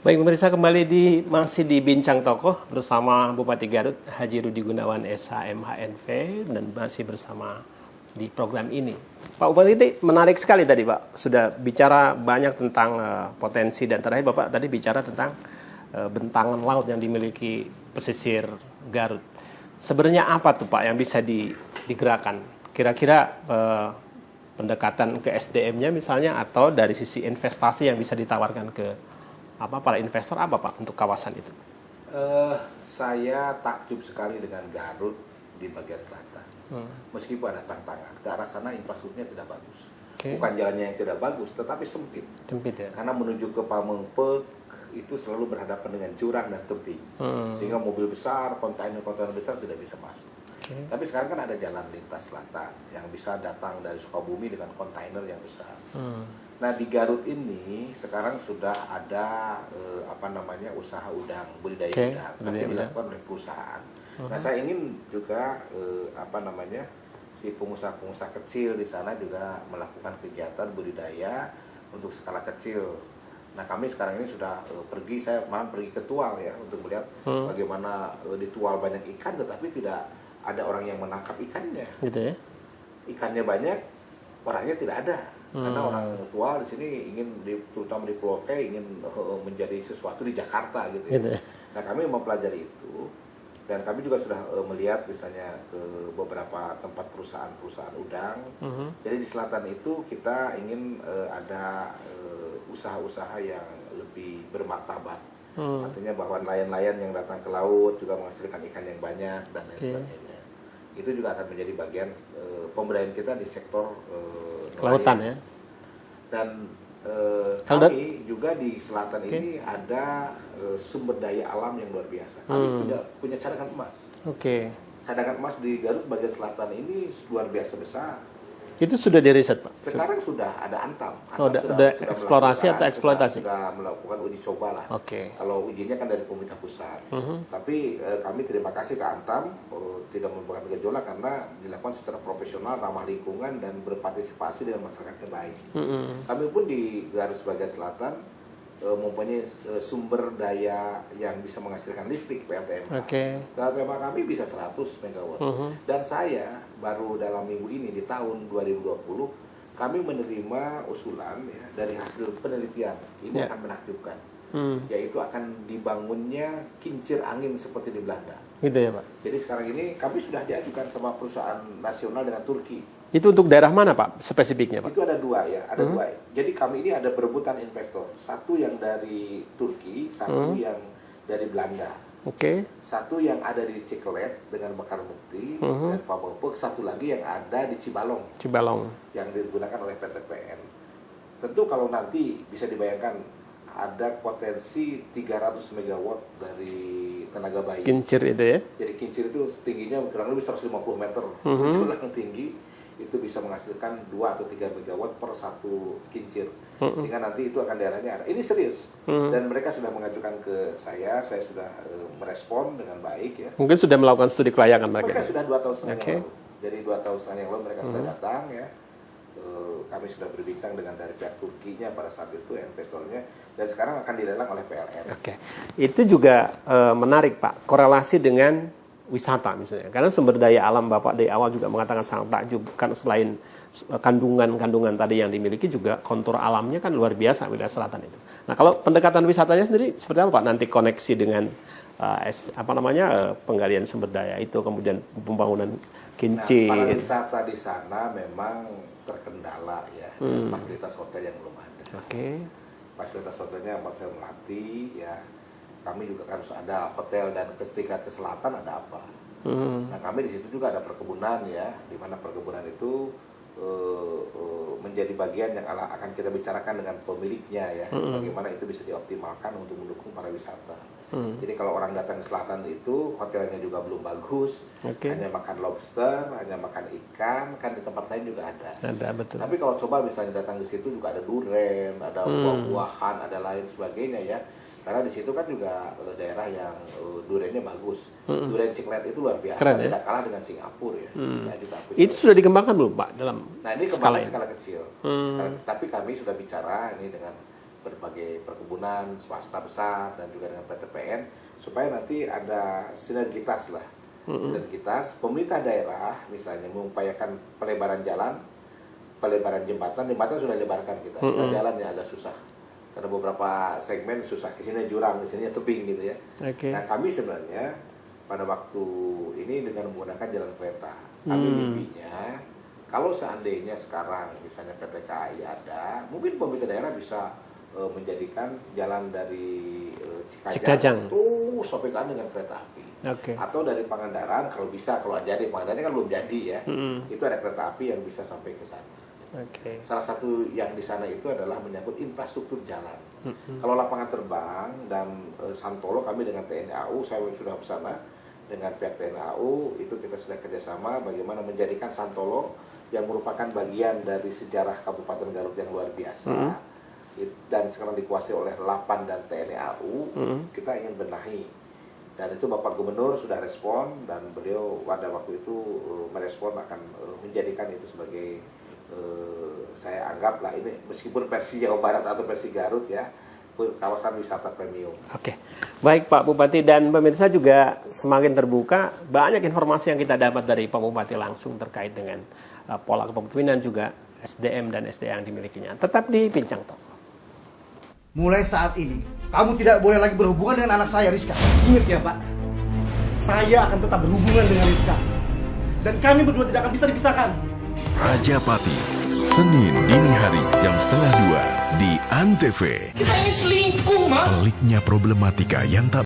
Baik, pemirsa, kembali masih di Bincang Tokoh bersama Bupati Garut Haji Rudi Gunawan SH MHNV dan masih bersama di program ini. Pak Bupati, ini menarik sekali tadi Pak, sudah bicara banyak tentang potensi dan terakhir Bapak tadi bicara tentang bentangan laut yang dimiliki pesisir Garut. Sebenarnya apa tuh Pak yang bisa digerakkan? Kira-kira pendekatan ke SDM-nya misalnya atau dari sisi investasi yang bisa ditawarkan ke para investor apa Pak untuk kawasan itu? Saya takjub sekali dengan Garut di bagian selatan. Meskipun ada tantangan, ke arah sana infrastrukturnya tidak bagus. Okay. Bukan jalannya yang tidak bagus, tetapi sempit. Sempit ya. Karena menuju ke Pamengpeuk itu selalu berhadapan dengan jurang dan tebing, sehingga mobil besar, kontainer besar tidak bisa masuk. Okay. Tapi sekarang kan ada jalan lintas selatan yang bisa datang dari Sukabumi dengan kontainer yang besar. Nah di Garut ini sekarang sudah ada usaha udang, budidaya udang, tapi dilakukan oleh perusahaan. Nah saya ingin juga si pengusaha-pengusaha kecil di sana juga melakukan kegiatan budidaya untuk skala kecil. Nah kami sekarang ini sudah saya malah pergi ke Tual ya untuk melihat bagaimana di Tual banyak ikan tetapi tidak ada orang yang menangkap ikannya. Gitu ya? Ikannya banyak, orangnya tidak ada. Karena orang tua di sini terutama di Pulau K ingin menjadi sesuatu di Jakarta gitu ya. Nah kami mempelajari itu dan kami juga sudah melihat misalnya ke beberapa tempat perusahaan udang. Jadi di selatan itu kita ingin ada usaha-usaha yang lebih bermartabat. Artinya bahwa nelayan-nelayan yang datang ke laut juga menghasilkan ikan yang banyak dan lain sebagainya. Itu juga akan menjadi bagian pemberdayaan kita di sektor kelautan ya. Dan kami juga di selatan ini ada sumber daya alam yang luar biasa. Kami punya cadangan emas. Cadangan emas di Garut bagian selatan ini luar biasa besar. Itu sudah diriset Pak? Sekarang sudah ada Antam. Sudah eksplorasi atau eksploitasi? Sudah melakukan uji coba lah. Kalau ujinya kan dari pemerintah pusat. Tapi kami terima kasih ke Antam tidak membuat gejolak karena dilakukan secara profesional, ramah lingkungan dan berpartisipasi dengan masyarakat yang baik. Kami pun di Garut bagian selatan mempunyai sumber daya yang bisa menghasilkan listrik PLTMH. PLTMH kami bisa 100 MW. Dan saya baru dalam minggu ini di tahun 2020 kami menerima usulan ya, dari hasil penelitian ini akan menakjubkan, yaitu akan dibangunnya kincir angin seperti di Belanda. Gitu ya Pak. Jadi sekarang ini kami sudah diajukan sama perusahaan nasional dengan Turki. Itu untuk daerah mana Pak spesifiknya Pak? Itu ada dua ya, ada dua. Jadi kami ini ada berebutan investor. Satu yang dari Turki, satu yang dari Belanda. Satu yang ada di Cikelet dengan Mekar Mukti dan Pamengpeuk, satu lagi yang ada di Cibalong. Yang digunakan oleh PT PN. Tentu kalau nanti bisa dibayangkan ada potensi 300 MW dari tenaga bayi. Kincir itu ya? Jadi kincir itu tingginya kurang lebih 150 meter. Curang tinggi. Itu bisa menghasilkan 2 atau 3 MW per satu kincir. Sehingga nanti itu akan daerahnya ada. Ini serius. Dan mereka sudah mengajukan ke saya sudah merespon dengan baik ya. Mungkin sudah melakukan studi kelayakan mereka. Mereka sudah 2 tahun setengah yang lalu. Jadi 2 tahun setengah yang lalu mereka sudah datang ya. Kami sudah berbincang dengan dari pihak Turkinya pada saat itu investornya dan sekarang akan dilelang oleh PLN. Itu juga menarik Pak, korelasi dengan wisata misalnya. Karena sumber daya alam Bapak dari awal juga mengatakan sangat takjub kan, selain kandungan tadi yang dimiliki juga kontur alamnya kan luar biasa wilayah selatan itu. Nah, kalau pendekatan wisatanya sendiri seperti apa Pak? Nanti koneksi dengan penggalian sumber daya itu kemudian pembangunan kincir. Nah, wisata di sana memang terkendala ya, fasilitas hotel yang belum ada. Fasilitas hotelnya Hotel Melati ya. Kami juga harus ada hotel dan ketika ke selatan ada apa. Nah kami di situ juga ada perkebunan ya, di mana perkebunan itu menjadi bagian yang akan kita bicarakan dengan pemiliknya ya, bagaimana itu bisa dioptimalkan untuk mendukung para wisata. Jadi kalau orang datang ke selatan itu hotelnya juga belum bagus, hanya makan lobster, hanya makan ikan, kan di tempat lain juga ada. Betul. Tapi kalau coba misalnya datang ke situ juga ada durian, ada buah-buahan, ada lain sebagainya ya. Karena di situ kan juga daerah yang duriannya bagus. Durian Cikelet itu luar biasa, tidak kalah dengan Singapura ya. Itu sudah dikembangkan belum Pak dalam skala kecil. Tapi kami sudah bicara ini dengan berbagai perkebunan swasta besar dan juga dengan PTPN supaya nanti ada sinergitas lah. Sinergitas pemerintah daerah misalnya mengupayakan pelebaran jalan, pelebaran jembatan sudah dilebarkan kita. Jalan yang agak susah. Karena beberapa segmen susah, ke sini jurang, ke sini tebing gitu ya. Nah, kami sebenarnya pada waktu ini dengan menggunakan jalan kereta. Kami mimpinya kalau seandainya sekarang misalnya PT KAI ada, mungkin pemerintah daerah bisa menjadikan jalan dari Cikajang itu sampai dengan kereta api. Atau dari Pangandaran kalau bisa, kalau jadi Pangandaran kan belum jadi ya. Itu ada kereta api yang bisa sampai ke sana. Salah satu yang di sana itu adalah menyangkut infrastruktur jalan. Kalau lapangan terbang dan Santolo kami dengan TNI AU, saya sudah bersama dengan pihak TNI AU, itu kita sudah kerjasama bagaimana menjadikan Santolo yang merupakan bagian dari sejarah Kabupaten Garut yang luar biasa dan sekarang dikuasai oleh LAPAN dan TNI AU, kita ingin benahi. Dan itu Bapak Gubernur sudah respon dan beliau pada waktu itu merespon akan menjadikan itu sebagai saya anggaplah ini meskipun versi Jawa Barat atau versi Garut ya, kawasan wisata premium. Baik Pak Bupati, dan pemirsa juga semakin terbuka, banyak informasi yang kita dapat dari Pak Bupati langsung terkait dengan pola kepemimpinan juga SDM dan SDA yang dimilikinya. Tetap di Bincang Tokoh. Mulai saat ini, kamu tidak boleh lagi berhubungan dengan anak saya, Rizka. Ingat ya Pak, saya akan tetap berhubungan dengan Rizka. Dan kami berdua tidak akan bisa dipisahkan. Rajapati, Senin dini hari jam 1:30 di ANTV. Kita ini selingkuh, Mas. Peliknya problematika yang tak